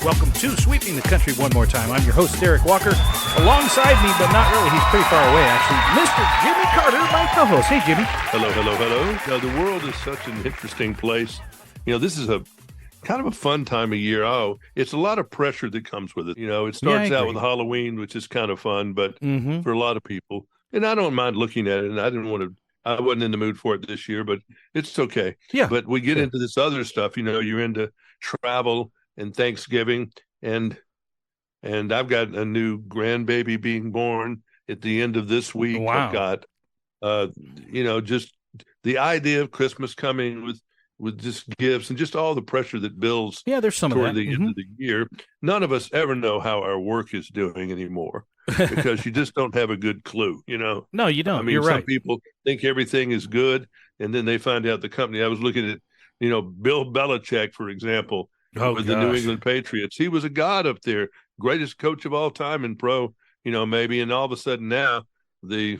Welcome to Sweeping the Country one more time. I'm your host, Derek Walker. Alongside me, but not really, he's pretty far away, actually, Mr. Jimmy Carter, my co-host. Hey, Jimmy. Hello. The world is such an interesting place. This is a kind of a fun time of year. It's a lot of pressure that comes with it. It starts out with Halloween, which is kind of fun, but for a lot of people, and I don't mind looking at it, and I wasn't in the mood for it this year, but it's okay. Yeah. But we get into this other stuff, you're into travel and Thanksgiving, and I've got a new grandbaby being born at the end of this week. Wow. I've got, just the idea of Christmas coming with just gifts and just all the pressure that builds. Yeah, there's some toward of that. the end of the year. None of us ever know how our work is doing anymore because you just don't have a good clue, No, you don't. I mean, You're some right. people think everything is good, and then they find out the company. I was looking at, Bill Belichick, for example, with the New England Patriots. He was a god up there, greatest coach of all time in pro, maybe. And all of a sudden now the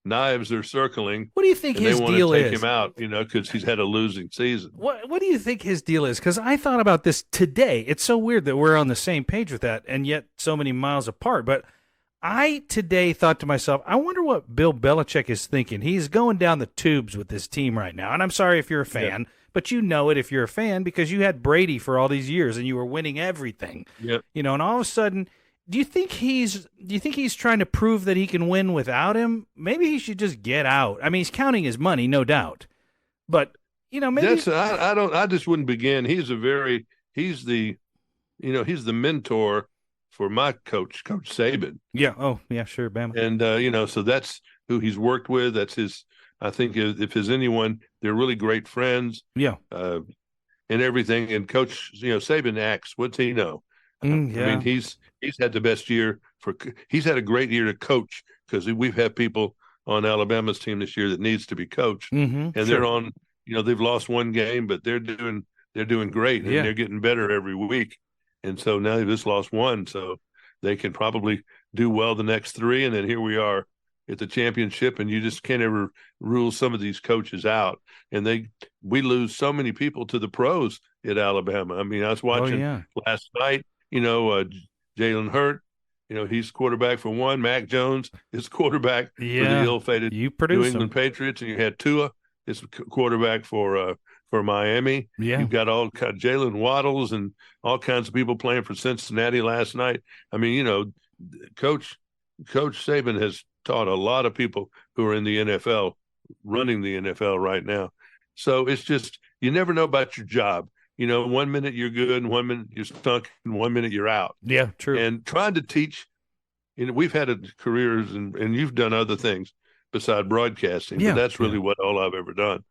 knives are circling. What do you think his deal is? They want to take him out, because he's had a losing season. What do you think his deal is? Because I thought about this today. It's so weird that we're on the same page with that, and yet so many miles apart. But I today thought to myself, I wonder what Bill Belichick is thinking. He's going down the tubes with this team right now. And I'm sorry if you're a fan, but you know it if you're a fan because you had Brady for all these years and you were winning everything. Yep. And all of a sudden, do you think he's trying to prove that he can win without him? Maybe he should just get out. I mean, he's counting his money, no doubt. But, maybe I just wouldn't begin. He's the mentor for my Coach Saban. Yeah. Oh, yeah, sure. Bama. And, so that's who he's worked with. That's his, I think if there's anyone, they're really great friends. Yeah. And everything. And Coach, Saban acts, what's he know? Yeah. I mean, he's had the best year he's had a great year to coach because we've had people on Alabama's team this year that needs to be coached. Mm-hmm, and they're on, they've lost one game, but they're doing great and they're getting better every week. And so now they've just lost one. So they can probably do well the next three. And then here we are at the championship, and you just can't ever rule some of these coaches out. And we lose so many people to the pros at Alabama. I mean, I was watching last night, Jalen Hurt, he's quarterback for one. Mac Jones is quarterback for the ill-fated New England Patriots. And you had Tua is quarterback for Miami. Yeah. You've got all kind of Jalen Waddles and all kinds of people playing for Cincinnati last night. I mean, Coach Saban has taught a lot of people who are in the NFL, running the NFL right now. So it's just, you never know about your job. 1 minute you're good and 1 minute you're stuck and 1 minute you're out. Yeah, true. And trying to teach, we've had careers and you've done other things beside broadcasting, but that's really what all I've ever done.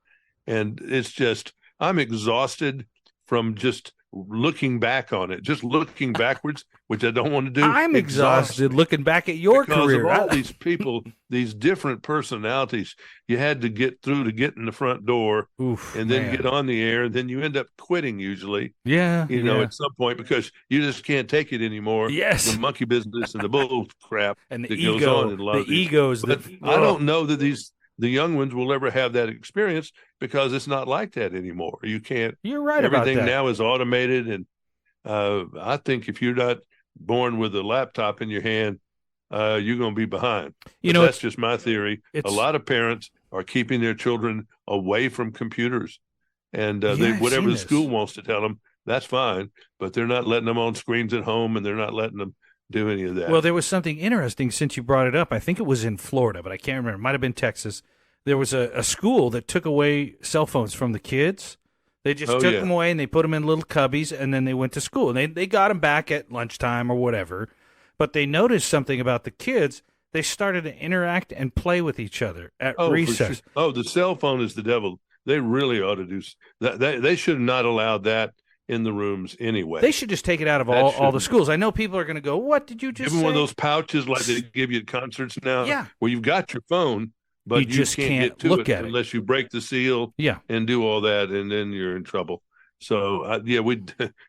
And it's just, I'm exhausted from just looking back on it, just looking backwards, which I don't want to do. I'm exhausted looking back at your career. Of all these people, these different personalities, you had to get through to get in the front door. And then get on the air, and then you end up quitting usually. Yeah. At some point because you just can't take it anymore. Yes. The monkey business and the bull crap and the that ego, goes on in a lot of these. egos. But I don't know that the young ones will ever have that experience because it's not like that anymore. You can't. You're right about that. Everything now is automated, and I think if you're not born with a laptop in your hand, you're going to be behind. That's just my theory. A lot of parents are keeping their children away from computers, and whatever the school wants to tell them, that's fine. But they're not letting them on screens at home, and they're not letting them do any of that. Well, there was something interesting since you brought it up. I think it was in Florida, but I can't remember. It might have been Texas. There was a school that took away cell phones from the kids. They just took them away and they put them in little cubbies, and then they went to school. And they got them back at lunchtime or whatever. But they noticed something about the kids. They started to interact and play with each other at recess. Sure. Oh, the cell phone is the devil. They really ought to do that. They should have not allowed that in the rooms anyway. They should just take it out of all the schools. I know people are going to go, what did you just say? Give them one of those pouches like they give you at concerts now. Yeah. Where you've got your phone, but you just can't get to look it at it unless you break the seal and do all that, and then you're in trouble. So,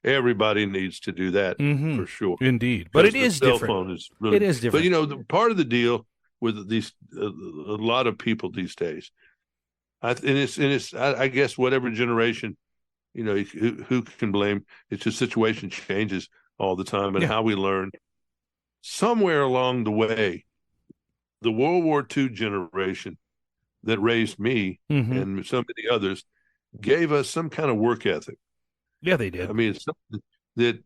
everybody needs to do that for sure. Indeed. But it is different. Cell phone is really, it is different. But, part of the deal with these a lot of people these days, I guess whatever generation, who can blame? It's just situation changes all the time and how we learn. Somewhere along the way, the World War II generation that raised me and so many others gave us some kind of work ethic. Yeah, they did. I mean, it's something that,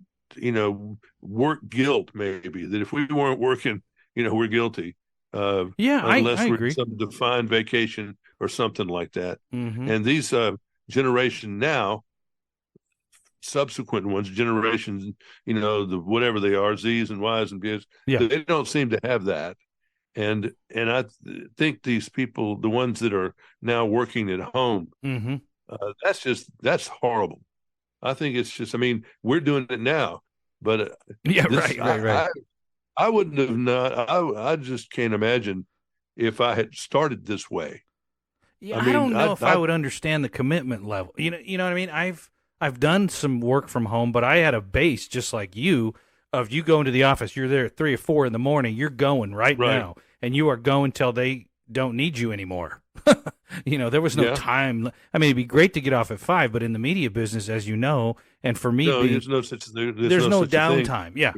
work guilt, maybe, that if we weren't working, we're guilty. Unless I we're agree. some defined vacation or something like that. Mm-hmm. And these generation now, subsequent ones, generations, the whatever they are, Z's and Y's and B's, they don't seem to have that. And I think these people, the ones that are now working at home, that's horrible. I think it's just, we're doing it now, but right. I wouldn't have I just can't imagine if I had started this way. Yeah, I don't know if I would understand the commitment level. You know what I mean? I've done some work from home, but I had a base just like you. Of you going to the office, you're there at 3 or 4 in the morning. You're going right now, and you are going till they don't need you anymore. There was no time. It'd be great to get off at 5, but in the media business, as you know, and for me, there's no such thing. There's no downtime. Yeah,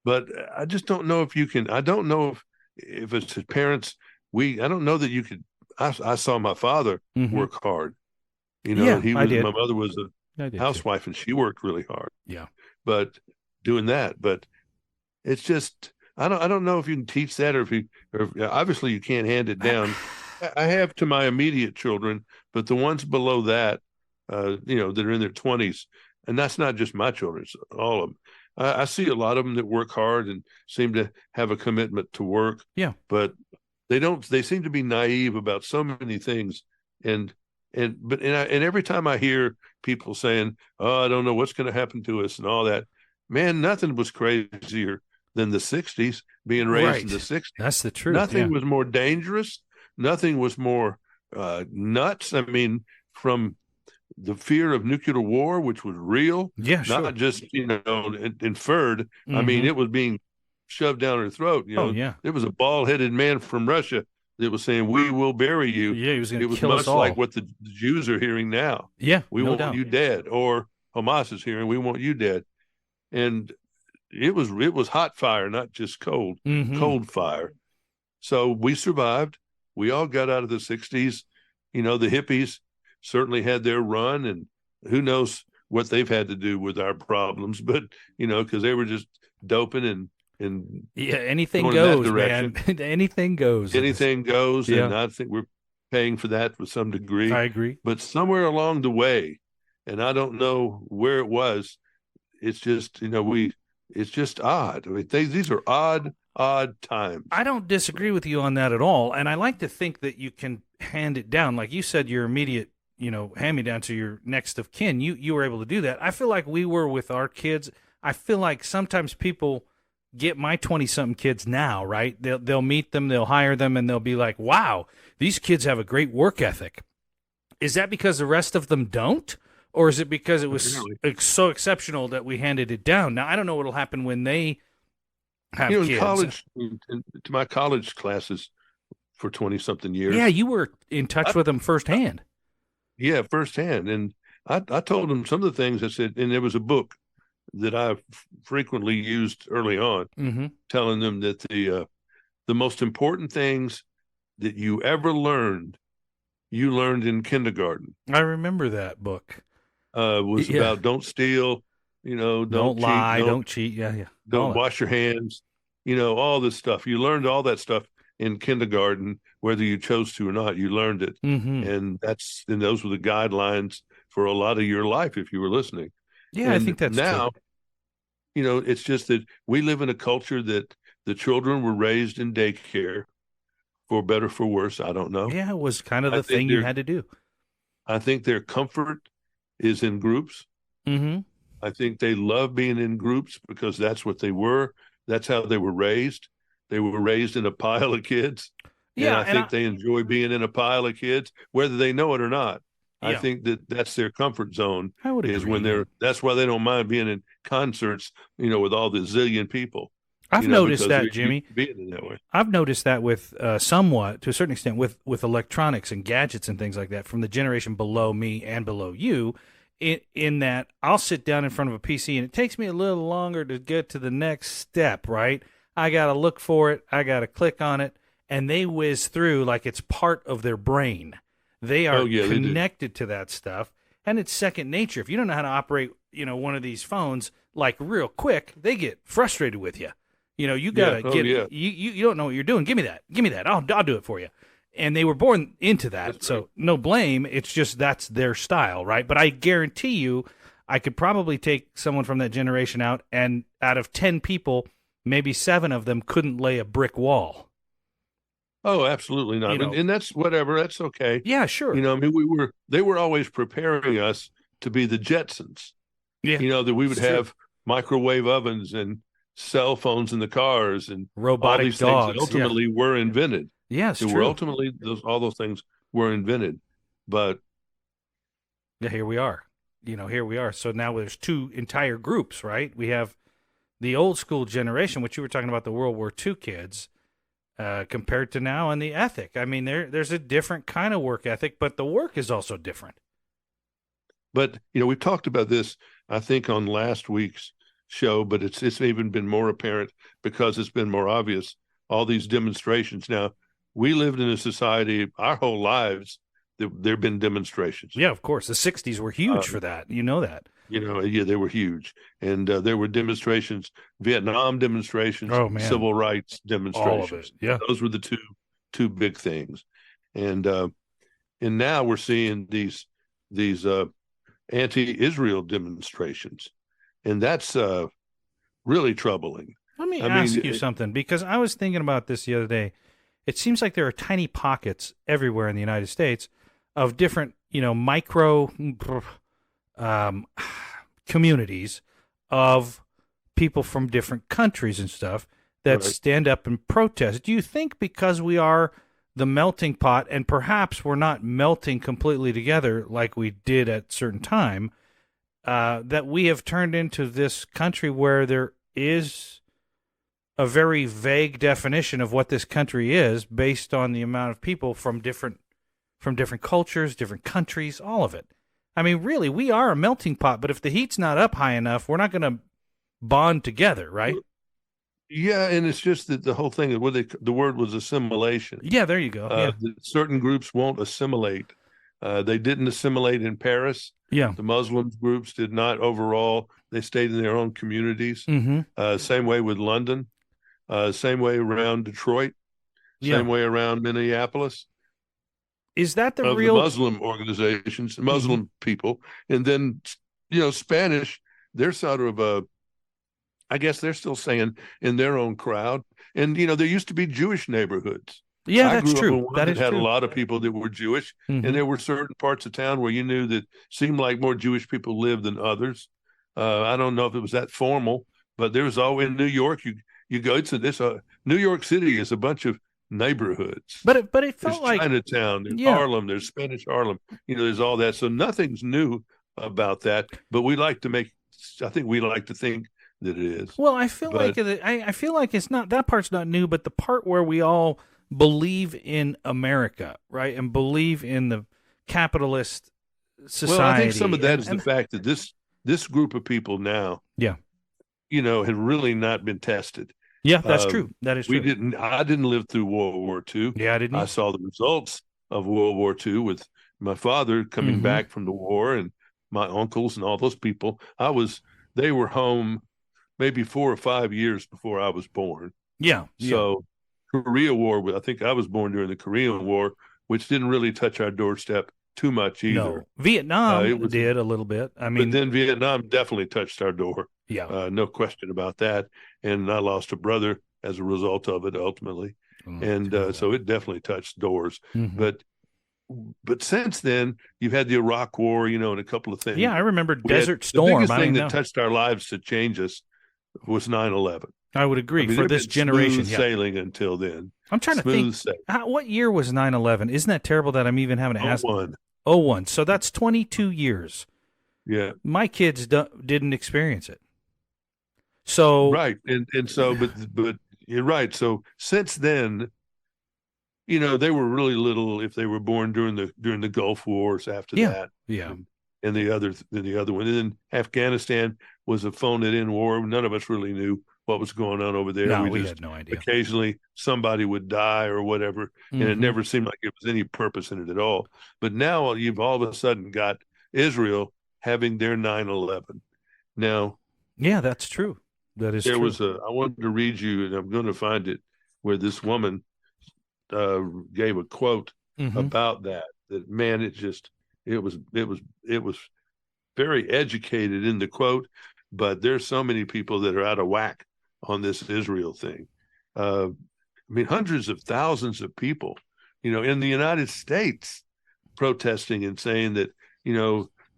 but I just don't know if you can. I don't know if it's parents. I don't know that you could. I saw my father work hard. My mother was a housewife, and she worked really hard. Yeah, but doing that, but it's just I don't know if you can teach that, or obviously you can't hand it down. I have to my immediate children, but the ones below that, that are in their 20s, and that's not just my children, it's all of them. I see a lot of them that work hard and seem to have a commitment to work. Yeah, but they seem to be naive about so many things, and every time I hear people saying, "Oh, I don't know what's going to happen to us," and all that, man, nothing was crazier than the 60s, being raised in the 60s. That's the truth. Nothing was more dangerous. Nothing was more nuts. From the fear of nuclear war, which was real, not just, inferred. It was being shoved down her throat. There was a bald-headed man from Russia that was saying, "We will bury you." Yeah, he was going to kill us all. It was much like what the Jews are hearing now. Yeah, we want you dead, or Hamas is hearing, "We want you dead." And it was hot fire, not just cold fire. So we survived. We all got out of the 60s. The hippies certainly had their run, and who knows what they've had to do with our problems, but because they were just doping and anything goes, man. Anything goes. Anything goes, and I think we're paying for that to some degree. I agree. But somewhere along the way, and I don't know where it was, it's just it's just odd. These are odd times. I don't disagree with you on that at all, and I like to think that you can hand it down, like you said, your immediate, hand me down to your next of kin. You were able to do that. I feel like we were with our kids. I feel like sometimes people get my 20-something kids now, right? They'll meet them, they'll hire them, and they'll be like, "Wow, these kids have a great work ethic." Is that because the rest of them don't? Or is it because it was so exceptional that we handed it down? Now, I don't know what will happen when they have kids. In college, to my college classes for 20-something years. Yeah, you were in touch with them firsthand. Yeah, firsthand. And I told them some of the things I said, and there was a book that I frequently used early on, telling them that the most important things that you ever learned, you learned in kindergarten. I remember that book. Was about don't steal, don't lie, cheat, don't cheat, don't wash your hands, all this stuff. You learned all that stuff in kindergarten, whether you chose to or not. You learned it, and those were the guidelines for a lot of your life if you were listening. Yeah, I think that's now. True. It's just that we live in a culture that the children were raised in daycare, for better, for worse. I don't know. Yeah, it was kind of the thing you had to do. I think their comfort is in groups. I think they love being in groups because that's what they were. That's how they were raised. They were raised in a pile of kids. Yeah, and I think they enjoy being in a pile of kids, whether they know it or not. Yeah. I think that's their comfort zone. I would agree. Is when that's why they don't mind being in concerts, with all the zillion people. I've noticed that, Jimmy. Being in that way. I've noticed that with somewhat, to a certain extent, with electronics and gadgets and things like that from the generation below me and below you, in that I'll sit down in front of a PC and it takes me a little longer to get to the next step, right? I got to look for it. I got to click on it, and they whiz through like it's part of their brain. They are connected to that stuff, and it's second nature. If you don't know how to operate, one of these phones like real quick, they get frustrated with you. You got to you don't know what you're doing. Give me that. I'll do it for you. And they were born into that. That's so no blame. It's just that's their style, right? But I guarantee you, I could probably take someone from that generation out, and out of 10 people, maybe 7 of them couldn't lay a brick wall. Oh, absolutely not. And that's whatever. That's okay. Yeah, sure. They were always preparing us to be the Jetsons. Yeah. That we would have microwave ovens and cell phones in the cars and robotic all these dogs things that ultimately were invented. Yes, true. Ultimately, all those things were invented, but here we are. Here we are. So now there's 2 entire groups, right? We have the old school generation, which you were talking about, the World War II kids, compared to now, and the ethic. I mean, there's a different kind of work ethic, but the work is also different. But we talked about this, I think, on last week's show, but it's even been more apparent because it's been more obvious. All these demonstrations now. We lived in a society our whole lives. There have been demonstrations. Yeah, of course. The 60s were huge for that. You know that. They were huge. And there were demonstrations, Vietnam demonstrations, civil rights demonstrations. All of it. Yeah. Those were the two big things. And now we're seeing these anti-Israel demonstrations. And that's really troubling. Let me ask you something, because I was thinking about this the other day. It seems like there are tiny pockets everywhere in the United States of different, micro communities of people from different countries and stuff that stand up and protest. Do you think because we are the melting pot, and perhaps we're not melting completely together like we did at a certain time, that we have turned into this country where there is a very vague definition of what this country is based on the amount of people from different cultures, different countries, all of it. I mean, really, we are a melting pot, but if the heat's not up high enough, we're not going to bond together, right? Yeah, and it's just that the whole thing, the word was assimilation. Yeah, there you go. Certain groups won't assimilate. They didn't assimilate in Paris. Yeah. The Muslim groups did not overall. They stayed in their own communities. Mm-hmm. Same way with London. Same way around Detroit. Same way around Minneapolis. Is that the real Muslim organizations, Muslim people, and then Spanish? They're sort of I guess they're still saying in their own crowd, and there used to be Jewish neighborhoods. Yeah, that's true. That had a lot of people that were Jewish, and there were certain parts of town where you knew that seemed like more Jewish people lived than others. I don't know if it was that formal, but there was always in New York. You go to this. New York City is a bunch of neighborhoods. But it felt there's like Chinatown, there's Harlem, there's Spanish Harlem. There's all that. So nothing's new about that. But I think we like to think that it is. Well, I feel like it's not, that part's not new, but the part where we all believe in America, right, and believe in the capitalist society. Well, I think some of that is the fact that this group of people now, had really not been tested. Yeah, that's true. That is true. I didn't live through World War II. Yeah, I didn't. I saw the results of World War II with my father coming back from the war and my uncles and all those people. They were home maybe 4 or 5 years before I was born. Yeah. So Korea War, I think I was born during the Korean War, which didn't really touch our doorstep too much either. No. Vietnam did a little bit. I mean, but then Vietnam definitely touched our door. Yeah. No question about that. And I lost a brother as a result of it ultimately. So it definitely touched doors. But since then, you've had the Iraq War, and a couple of things. Yeah, I remember Desert Storm. The biggest thing that touched our lives to change us was 9/11. I would agree. For this generation. Sailing until then. I'm trying to think. What year was 9/11? Isn't that terrible that I'm even having to ask? 01. So that's 22 years. Yeah. My kids didn't experience it. So right, and so, but you're right. So since then, they were really little if they were born during the Gulf Wars. After that, and the other one. And then Afghanistan was a phone-it-in war. None of us really knew what was going on over there. No, we had no idea. Occasionally somebody would die or whatever, and it never seemed like it was any purpose in it at all. But now you've all of a sudden got Israel having their 9/11. Now, yeah, that's true. That is true. I wanted to read you, and I'm going to find it, where this woman gave a quote about that man, it was very educated in the quote, but there's so many people that are out of whack on this Israel thing. I mean, hundreds of thousands of people, in the United States protesting and saying that,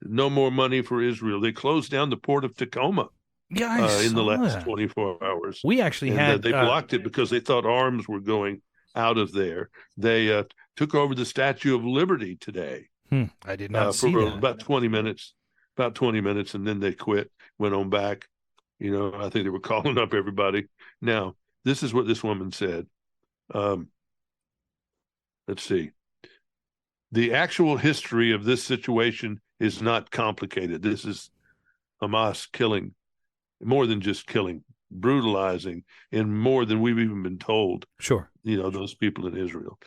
no more money for Israel. They closed down the port of Tacoma in the last 24 hours. We actually they blocked it because they thought arms were going out of there. They took over the Statue of Liberty today. I did not see for that. About 20 minutes, and then they quit, went on back. I think they were calling up everybody. Now, this is what this woman said. Let's see. The actual history of this situation is not complicated. This is Hamas killing, more than just killing, brutalizing, and more than we've even been told. Sure. Those people in Israel.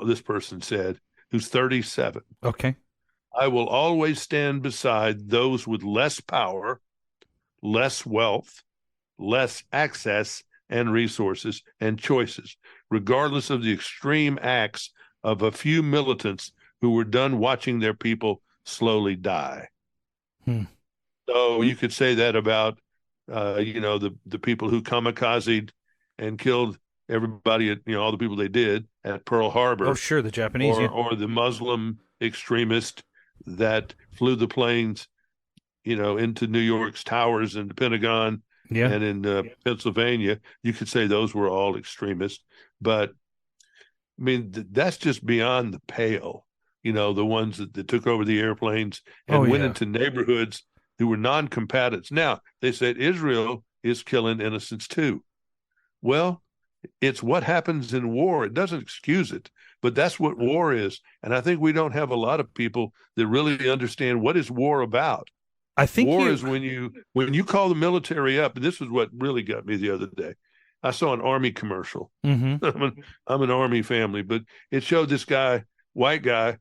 This person said, who's 37. Okay. I will always stand beside those with less power, less wealth, less access and resources and choices, regardless of the extreme acts of a few militants who were done watching their people slowly die. So you could say that about, the people who kamikazed and killed everybody, all the people they did at Pearl Harbor. Oh, sure, the Japanese. Or the Muslim extremist that flew the planes, into New York's towers and the Pentagon and in Pennsylvania. You could say those were all extremists. But, I mean, that's just beyond the pale. The ones that took over the airplanes and went into neighborhoods who were non-combatants. Now, they said Israel is killing innocents too. Well, it's what happens in war. It doesn't excuse it, but that's what war is. And I think we don't have a lot of people that really understand what is war about. I think war is when you call the military up, and this is what really got me the other day. I saw an Army commercial. I'm an Army family, but it showed this guy, white guy.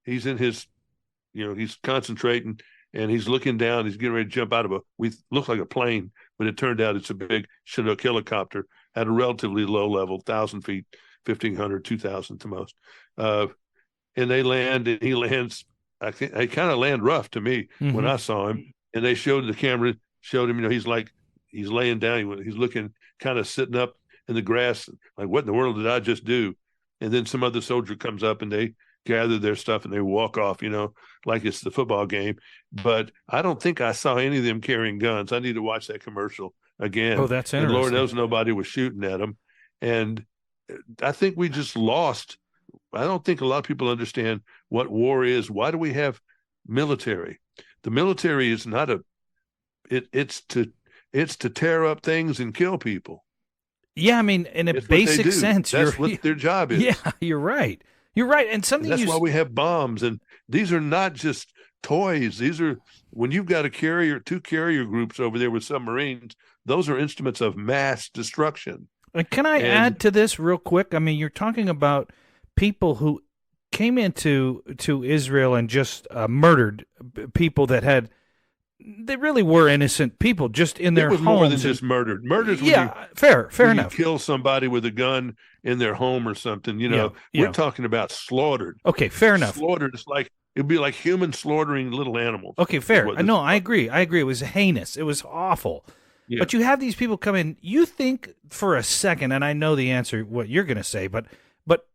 He's in his, he's concentrating, and he's looking down. He's getting ready to jump out of looks like a plane, but it turned out it's a big Chinook helicopter at a relatively low level, 1,000 feet, 1,500, 2,000 to most. And they land, and he lands. I think they kind of land rough to me when I saw him. And they showed him, he's laying down. He's looking, kind of sitting up in the grass, like, what in the world did I just do? And then some other soldier comes up and they gather their stuff and they walk off, like it's the football game. But I don't think I saw any of them carrying guns. I need to watch that commercial again. Oh, that's interesting. And Lord knows nobody was shooting at them. And I think we just lost. I don't think a lot of people understand what war is. Why do we have military? The military is not it's to tear up things and kill people. Yeah, I mean, in a basic sense, that's what their job is. Yeah, you're right. You're right. And that's why we have bombs. And these are not just toys. These are, when you've got two carrier groups over there with submarines, those are instruments of mass destruction. And can I add to this real quick? I mean, you're talking about people who came into Israel and just murdered people that really were innocent people just in their homes. More than just murdered. Murder's fair enough. You kill somebody with a gun in their home or something. We're talking about slaughtered. Okay, fair enough. Slaughtered is it'd be like human slaughtering little animals. Okay, fair. No, I agree. It was heinous. It was awful. Yeah. But you have these people come in. You think for a second, and I know the answer, what you're going to say, but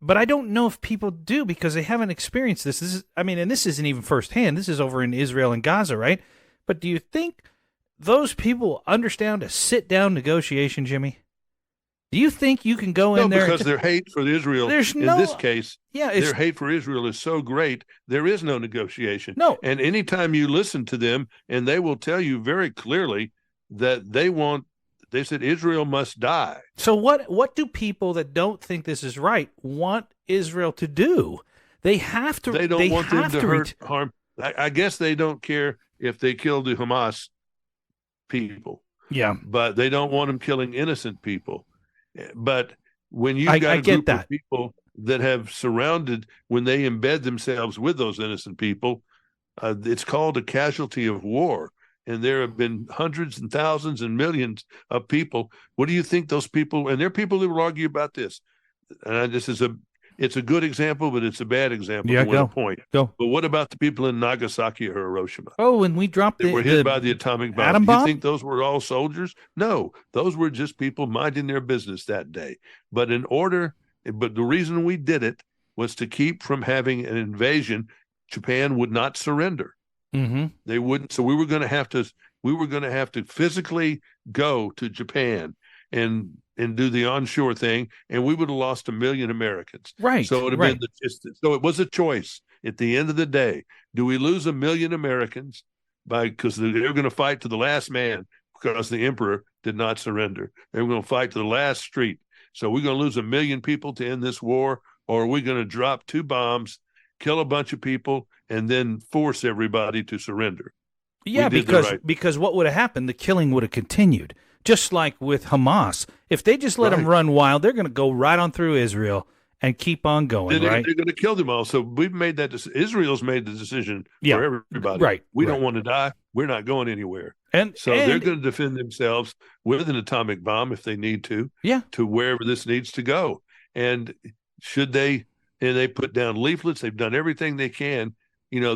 I don't know if people do because they haven't experienced this. And this isn't even firsthand. This is over in Israel and Gaza, right? But do you think those people understand a sit-down negotiation, Jimmy? Do you think you can go in there? Because their hate for Israel, in this case, their hate for Israel is so great, there is no negotiation. No. And anytime you listen to them, and they will tell you very clearly that they said Israel must die. So what do people that don't think this is right want Israel to do? They have to. They don't want them to harm. I guess they don't care if they kill the Hamas people. Yeah. But they don't want them killing innocent people. But when you've got a group of people that have surrounded, when they embed themselves with those innocent people, it's called a casualty of war. And there have been hundreds and thousands and millions of people. What do you think those people, and there are people who will argue about this. And it's a good example, but it's a bad example. Yeah, go. But what about the people in Nagasaki or Hiroshima? Oh, when we dropped they were hit by the atomic bomb. Atom bomb? You think those were all soldiers? No, those were just people minding their business that day. But the reason we did it was to keep from having an invasion. Japan would not surrender. Mm-hmm. They wouldn't. So we were going to have to physically go to Japan and do the onshore thing, and we would have lost 1 million Americans. Right. So it would have been so it was a choice at the end of the day. Do we lose 1 million Americans because they were going to fight to the last man because the emperor did not surrender? They were going to fight to the last street. So we're going to lose 1 million people to end this war, or are we going to drop 2 bombs, kill a bunch of people, and then force everybody to surrender? Yeah, because what would have happened? The killing would have continued. Just like with Hamas, if they just let them run wild, they're going to go right on through Israel and keep on going, right? They're going to kill them all. So we've made that Israel's made the decision for everybody. Right. We don't want to die. We're not going anywhere. And they're going to defend themselves with an atomic bomb if they need to, to wherever this needs to go. And they put down leaflets. They've done everything they can.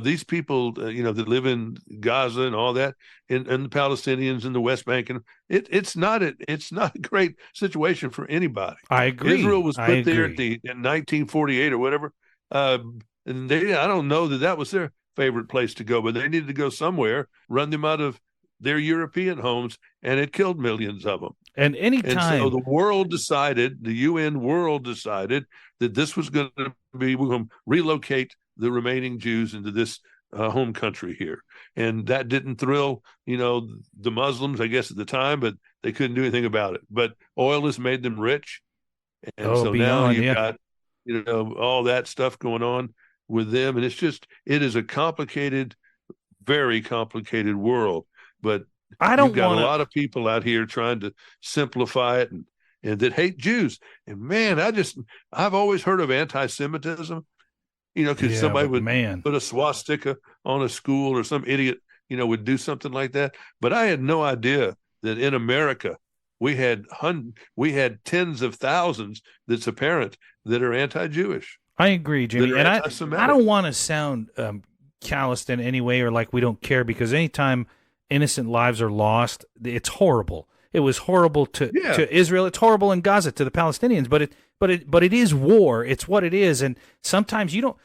These people, that live in Gaza and all that, and the Palestinians in the West Bank, and it's not a great situation for anybody. I agree. Israel was put there in 1948 or whatever, and I don't know that was their favorite place to go, but they needed to go somewhere, run them out of their European homes, and it killed millions of them. And so the UN world decided that this was going to be, we're going to relocate the remaining Jews into this home country here. And that didn't thrill, the Muslims, I guess, at the time, but they couldn't do anything about it. But oil has made them rich. And now you've got, all that stuff going on with them. And it is a complicated, very complicated world. But you've got a lot of people out here trying to simplify it and that hate Jews. And man, I've always heard of anti-Semitism. Because somebody would put a swastika on a school, or some idiot, would do something like that. But I had no idea that in America we had tens of thousands that's apparent that are anti-Jewish. I agree, Jimmy. And I don't want to sound calloused in any way or like we don't care, because anytime innocent lives are lost, it's horrible. It was horrible to Israel. It's horrible in Gaza to the Palestinians. But it is war. It's what it is. And sometimes you don't.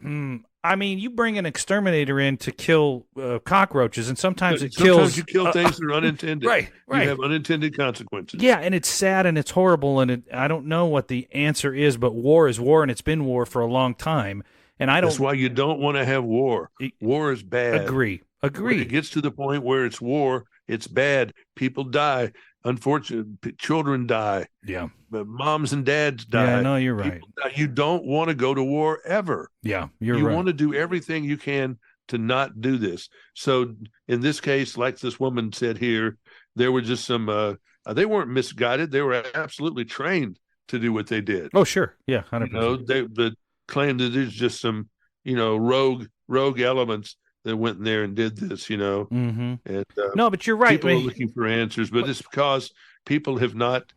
You bring an exterminator in to kill cockroaches, and sometimes it kills. Sometimes you kill things that are unintended. Right. You have unintended consequences. Yeah, and it's sad and it's horrible, and I don't know what the answer is, but war is war, and it's been war for a long time. And that's why you don't want to have war. War is bad. Agree. When it gets to the point where it's war, it's bad. People die. Unfortunately, children die. Yeah. Moms and dads die. Yeah, no, you're right. You don't want to go to war ever. Yeah, you want to do everything you can to not do this. So in this case, like this woman said here, there were just some, they weren't misguided. They were absolutely trained to do what they did. Oh, sure. Yeah, 100%. They claimed that there's just some, rogue elements that went in there and did this, Mm-hmm. And no, but you're right. People are looking for answers, but it's because people are not.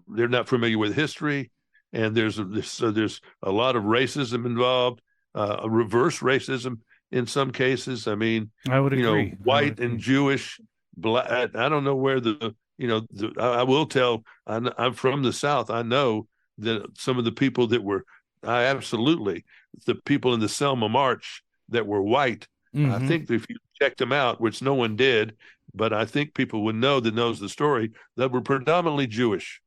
They're not familiar with history, and there's a lot of racism involved, a reverse racism in some cases. I mean, I would agree. White and Jewish, black. I don't know where I will tell. I'm from the South. I know that some of the people that were. The people in the Selma March that were white, mm-hmm. I think if you checked them out, which no one did, but I think people would know that knows the story, that were predominantly Jewish.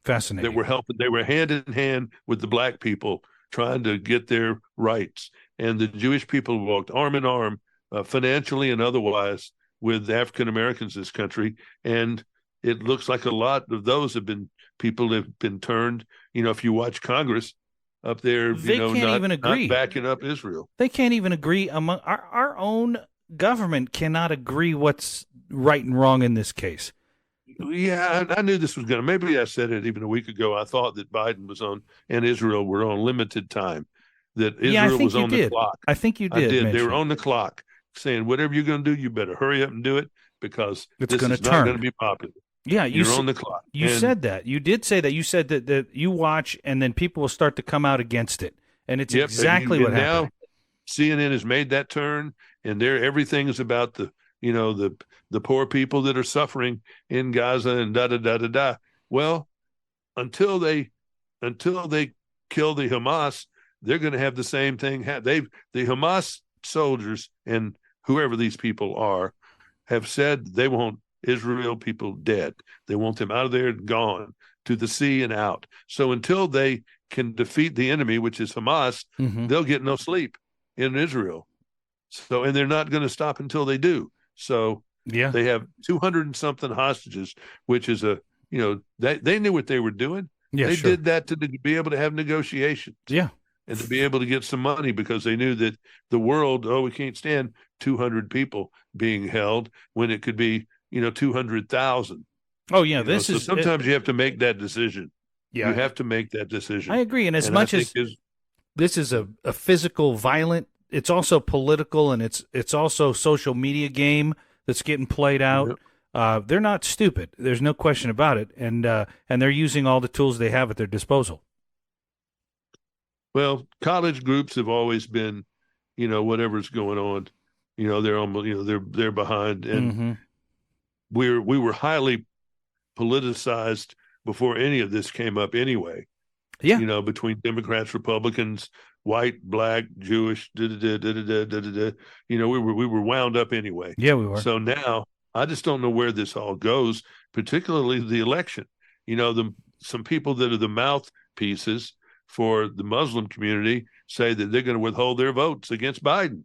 Fascinating. That were helping. They were hand in hand with the black people trying to get their rights. And the Jewish people walked arm in arm, financially and otherwise, with African Americans in this country. And it looks like a lot of those people have been turned. If you watch Congress, up there, they can't even agree. Not backing up Israel. They can't even agree among our own government cannot agree what's right and wrong in this case. Yeah, I knew this was going to. Maybe I said it even a week ago. I thought that Biden and Israel were on limited time. That Israel was on the clock. I think you did. I did. They were on the clock, saying whatever you're going to do, you better hurry up and do it because it's not going to be popular. Yeah, you're on the clock. You said that. You did say that. You said that you watch, and then people will start to come out against it, and it's exactly what happened. Now, CNN has made that turn, and everything is about the poor people that are suffering in Gaza and da da da da da. Well, until they kill the Hamas, they're going to have the same thing. The Hamas soldiers and whoever these people are have said they want Israel people dead. They want them out of there and gone to the sea and out. So until they can defeat the enemy, which is Hamas, they'll get no sleep in Israel. So, and they're not going to stop until they do. So they have 200 and something hostages, which is they knew what they were doing. Yeah, they did that to be able to have negotiations. Yeah. And to be able to get some money because they knew that the world, we can't stand 200 people being held when it could be, 200,000. Oh, yeah. Sometimes you have to make that decision. Yeah. You have to make that decision. I agree. And as much as this is a physical, violent, it's also political, and it's also social media game that's getting played out. Yep. They're not stupid. There's no question about it. And they're using all the tools they have at their disposal. Well, college groups have always been, whatever's going on, they're almost, they're behind, and we were highly politicized before any of this came up anyway. Yeah, between Democrats, Republicans, white, black, Jewish, we were wound up anyway. Yeah, we were. So now I just don't know where this all goes, particularly the election. Some people that are the mouthpieces for the Muslim community say that they're going to withhold their votes against Biden.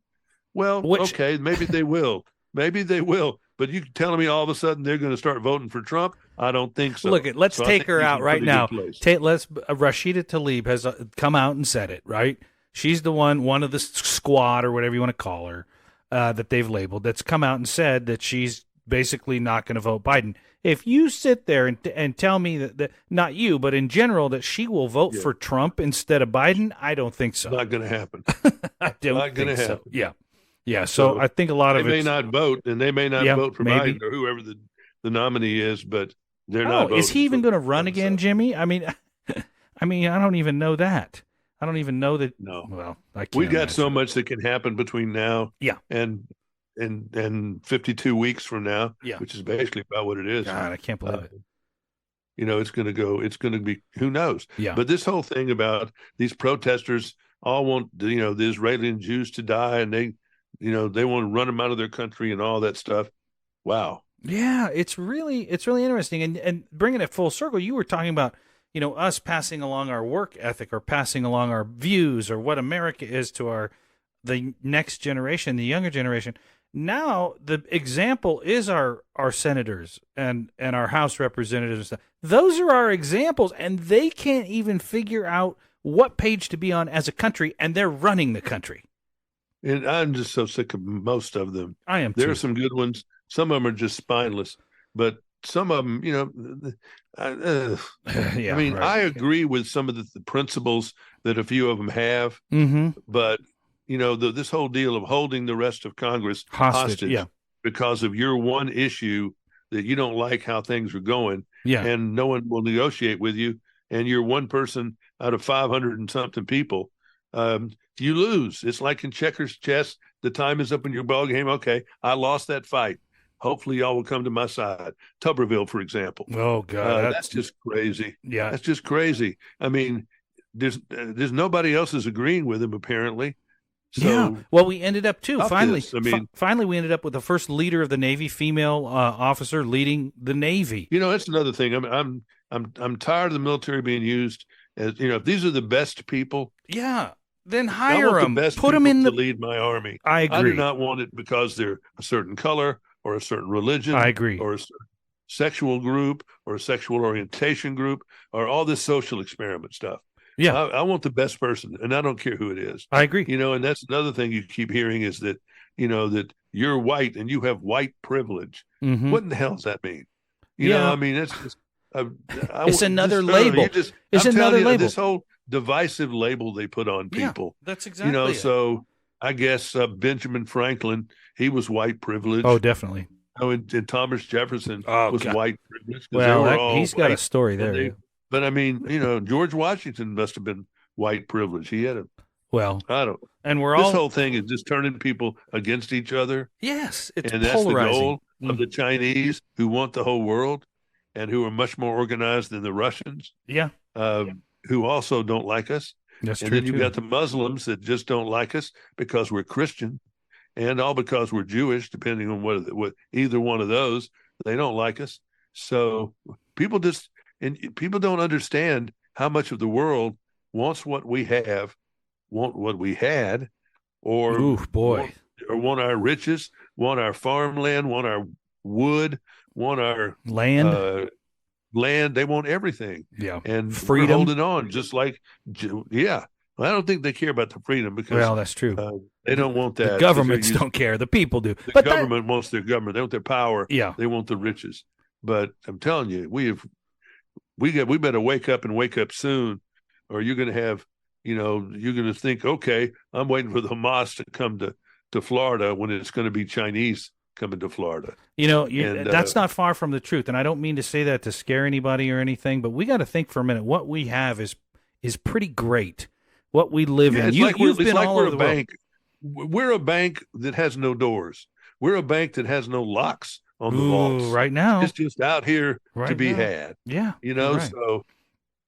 Well, okay, maybe they will. Maybe they will. But you telling me all of a sudden they're going to start voting for Trump? I don't think so. Look, let's take her out right now. Rashida Tlaib has come out and said it, right? She's the one of the squad or whatever you want to call her that they've labeled that's come out and said that she's basically not going to vote Biden. If you sit there and tell me that not you, but in general, that she will vote for Trump instead of Biden, I don't think so. Not going to happen. I don't think so. Yeah. Yeah. So I think a lot of they may not vote, and they may not vote for Biden or whoever the nominee is, but they're not voting. Is he even going to run again, Jimmy? I mean, I don't even know that. I don't even know that. No. Well, I can't. We've got so much that can happen between now and 52 weeks from now, which is basically about what it is. God, I can't believe it. It's going to be, who knows? Yeah. But this whole thing about these protesters all want, the Israeli and Jews to die, and they want to run them out of their country and all that stuff. Wow. Yeah, it's really interesting. And bringing it full circle, you were talking about, us passing along our work ethic or passing along our views or what America is to the next generation, the younger generation. Now the example is our senators and our House representatives and stuff. Those are our examples, and they can't even figure out what page to be on as a country, and they're running the country. And I'm just so sick of most of them. I am. There are some good ones. Some of them are just spineless, but some of them, I agree with some of the principles that a few of them have, but this whole deal of holding the rest of Congress hostage because of your one issue that you don't like how things are going, and no one will negotiate with you, and you're one person out of 500 and something people, you lose. It's like in checkers chess. The time is up in your ball game. Okay, I lost that fight. Hopefully, y'all will come to my side. Tuberville, for example. Oh God, that's just crazy. Yeah, that's just crazy. I mean, there's nobody else is agreeing with him apparently. So, well, we ended up too. Finally, we ended up with the first leader of the Navy, female officer leading the Navy. That's another thing. I'm tired of the military being used as if these are the best people. Yeah, then hire them. Put them in to lead my army. I agree. I do not want it because they're a certain color or a certain religion. I agree. Or a certain sexual group or a sexual orientation group or all this social experiment stuff. Yeah. I want the best person, and I don't care who it is. I agree. And that's another thing you keep hearing is that, that you're white and you have white privilege. Mm-hmm. What in the hell does that mean? I mean, it's just, it's another label. It's another label. This whole divisive label they put on people. Yeah, that's exactly it. So I guess Benjamin Franklin, he was white privilege. Oh, definitely. And Thomas Jefferson was white privilege. Well, he's got a story there. But I mean, George Washington must have been white privilege. He had I don't. And this whole thing is just turning people against each other. Yes, it's and polarizing. That's the goal of the Chinese, who want the whole world, and who are much more organized than the Russians. Yeah. Who also don't like us. That's and true. And then you've got the Muslims that just don't like us because we're Christian, and all because we're Jewish, depending on what either one of those, they don't like us. So people don't understand how much of the world wants what we have, want what we had, or want our riches, want our farmland, want our wood, want our land. Land. They want everything. Yeah, and freedom. We're holding on, just like Well, I don't think they care about the freedom because that's true. They don't want that. The governments don't care. The people do. The government wants their government. They want their power. Yeah, they want the riches. But I'm telling you, we better wake up soon, or you're going to have, you're going to think, okay, I'm waiting for the Hamas to come to Florida when it's going to be Chinese coming to Florida. That's not far from the truth. And I don't mean to say that to scare anybody or anything, but we got to think for a minute. What we have is pretty great. What we live in. You've been all over the bank. World. We're a bank that has no doors. We're a bank that has no locks on the vaults. Right now. It's just out here to be had. Yeah. Right. So,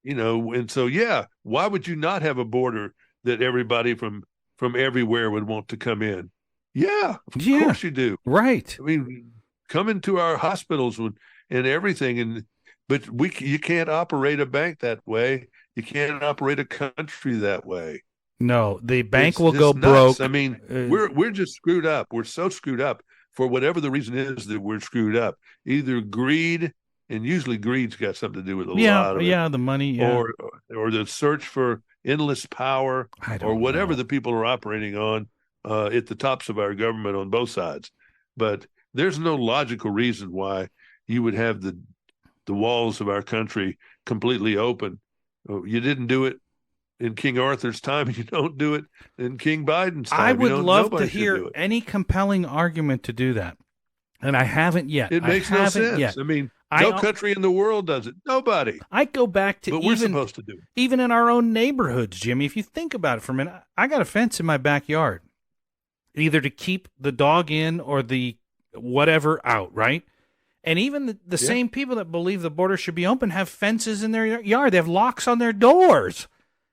and so, yeah, why would you not have a border that everybody from everywhere would want to come in? Yeah, of course you do. Right. I mean, come into our hospitals and everything, but you can't operate a bank that way. You can't operate a country that way. No, the bank will go broke. I mean, we're just screwed up. We're so screwed up for whatever the reason is that we're screwed up. Either greed, and usually greed's got something to do with a lot of it. Yeah, the money, or the search for endless power, or whatever the people are operating on. At the tops of our government on both sides. But there's no logical reason why you would have the walls of our country completely open. You didn't do it in King Arthur's time, and you don't do it in King Biden's time. I would love to hear any compelling argument to do that. And I haven't yet. It makes no sense. Yet. I mean, no country in the world does it. Nobody. I go back to we're supposed to do it. Even in our own neighborhoods, Jimmy, if you think about it for a minute, I got a fence in my backyard. Either to keep the dog in or the whatever out, right? And even the same people that believe the border should be open have fences in their yard. They have locks on their doors.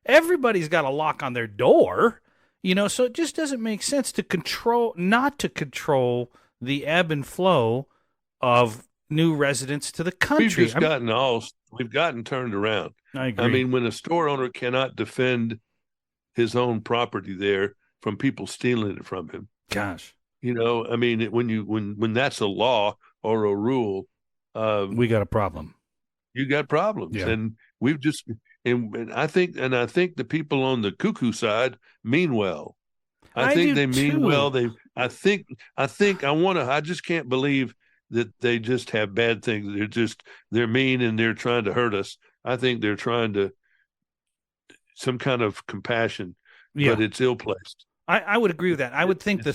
Everybody's got a lock on their door, so it just doesn't make sense not to control the ebb and flow of new residents to the country. We've gotten turned around. I agree. I mean, when a store owner cannot defend his own property there from people stealing it from him. Gosh. I mean, when that's a law or a rule, we got a problem. You got problems. Yeah. And we've just and I think the people on the cuckoo side mean well. I think they mean well. I just can't believe that they just have bad things. They're mean and they're trying to hurt us. I think they're trying to some kind of compassion, but it's ill-placed. I would agree with that. I would think the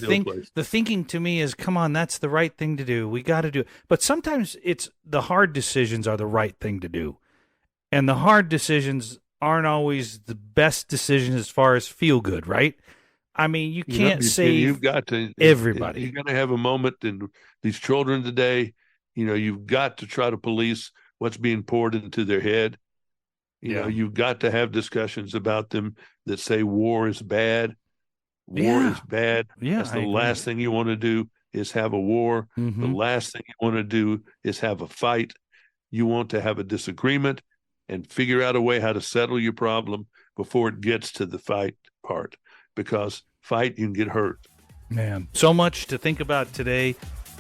thinking to me is, come on, that's the right thing to do. We got to do it. But sometimes it's the hard decisions are the right thing to do. And the hard decisions aren't always the best decisions as far as feel good, right? I mean, you can't save everybody. You're going to have a moment in these children today. You've got to try to police what's being poured into their head. You've got to have discussions about them that say war is bad. War is bad. Yeah, that's the last thing you want to do is have a war. Mm-hmm. The last thing you want to do is have a fight. You want to have a disagreement and figure out a way how to settle your problem before it gets to the fight part. Because fight, you can get hurt. Man, so much to think about today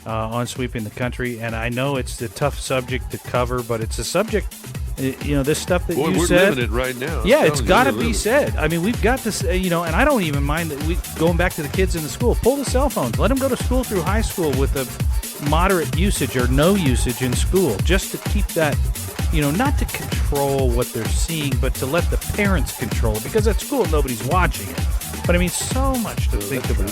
on Sweeping the Country. And I know it's a tough subject to cover, but it's a subject This stuff that we're said. Living it right now. Yeah, it's got to be said. I mean, we've got this, and I don't even mind that going back to the kids in the school. Pull the cell phones. Let them go to school through high school with a moderate usage or no usage in school, just to keep that, not to control what they're seeing, but to let the parents control it, because at school nobody's watching it. But I mean, so much to think about.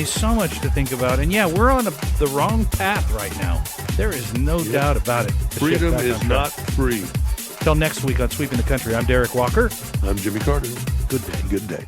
So much to think about. And yeah, we're on the wrong path right now. There is no doubt about it. Freedom is not free. Till next week on Sweeping the Country, I'm Derek Walker. I'm Jimmy Carter. Good day. Good day.